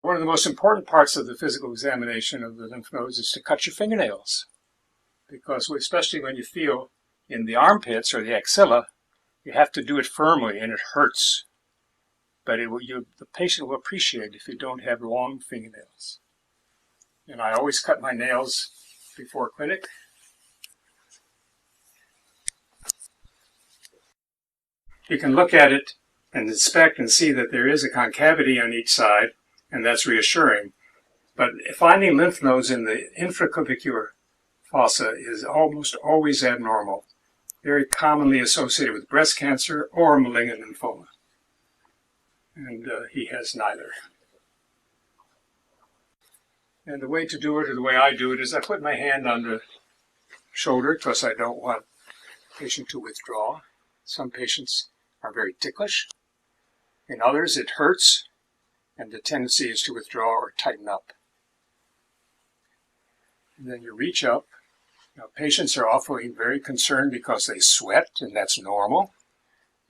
One of the most important parts of the physical examination of the lymph nodes is to cut your fingernails, because especially when you feel in the armpits or the axilla, you have to do it firmly and it hurts. But the patient will appreciate if you don't have long fingernails. And I always cut my nails before clinic. You can look at it and inspect and see that there is a concavity on each side, and that's reassuring. But finding lymph nodes in the infraclavicular fossa is almost always abnormal, very commonly associated with breast cancer or malignant lymphoma. And he has neither. And the way to do it, or the way I do it, is I put my hand on the shoulder because I don't want the patient to withdraw. Some patients are very ticklish. In others, it hurts, and the tendency is to withdraw or tighten up. And then you reach up. Now, patients are often very concerned because they sweat, and that's normal.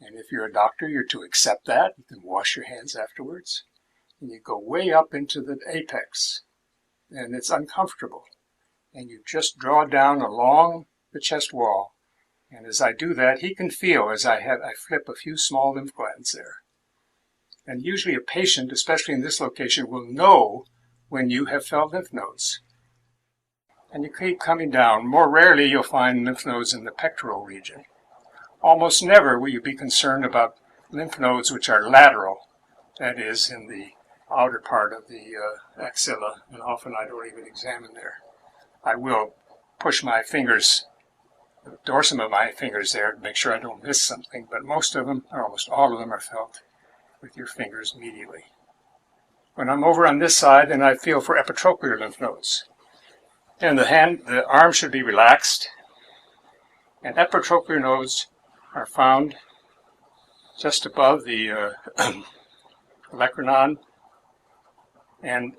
And if you're a doctor, you're to accept that. You can wash your hands afterwards. And you go way up into the apex, and it's uncomfortable. And you just draw down along the chest wall. And as I do that, he can feel as I flip a few small lymph glands there. And usually a patient, especially in this location, will know when you have felt lymph nodes. And you keep coming down. More rarely you'll find lymph nodes in the pectoral region. Almost never will you be concerned about lymph nodes which are lateral, that is, in the outer part of the axilla, and often I don't even examine there. I will push my fingers, the dorsum of my fingers there, to make sure I don't miss something, but most of them, or almost all of them, are felt with your fingers immediately. When I'm over on this side, then I feel for epitrochlear lymph nodes. And the arm should be relaxed, and epitrochlear nodes are found just above the olecranon, and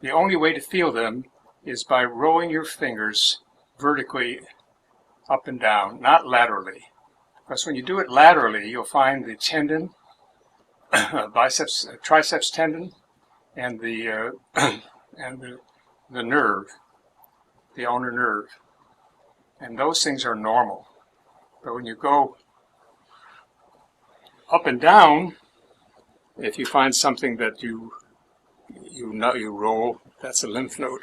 the only way to feel them is by rolling your fingers vertically up and down, not laterally. Because when you do it laterally, you'll find the tendon, triceps tendon, and the nerve, the ulnar nerve, and those things are normal. But when you go up and down, if you find something that you roll, that's a lymph node.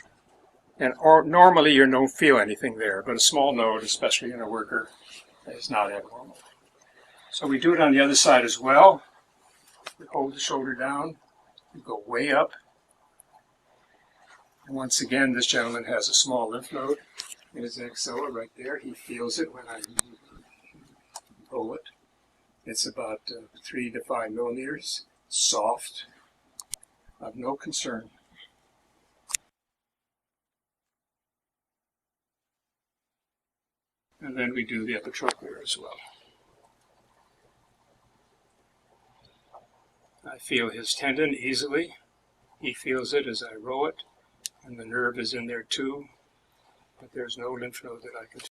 And normally you don't feel anything there, but a small node, especially in a worker, is not abnormal. So we do it on the other side as well. We hold the shoulder down, we go way up. And once again, this gentleman has a small lymph node in his axilla right there. He feels it when I roll it. It's about 3 to 5 millimeters, soft, of no concern. And then we do the epitrochlear as well. I feel his tendon easily. He feels it as I roll it, and the nerve is in there too, but there's no lymph node that I can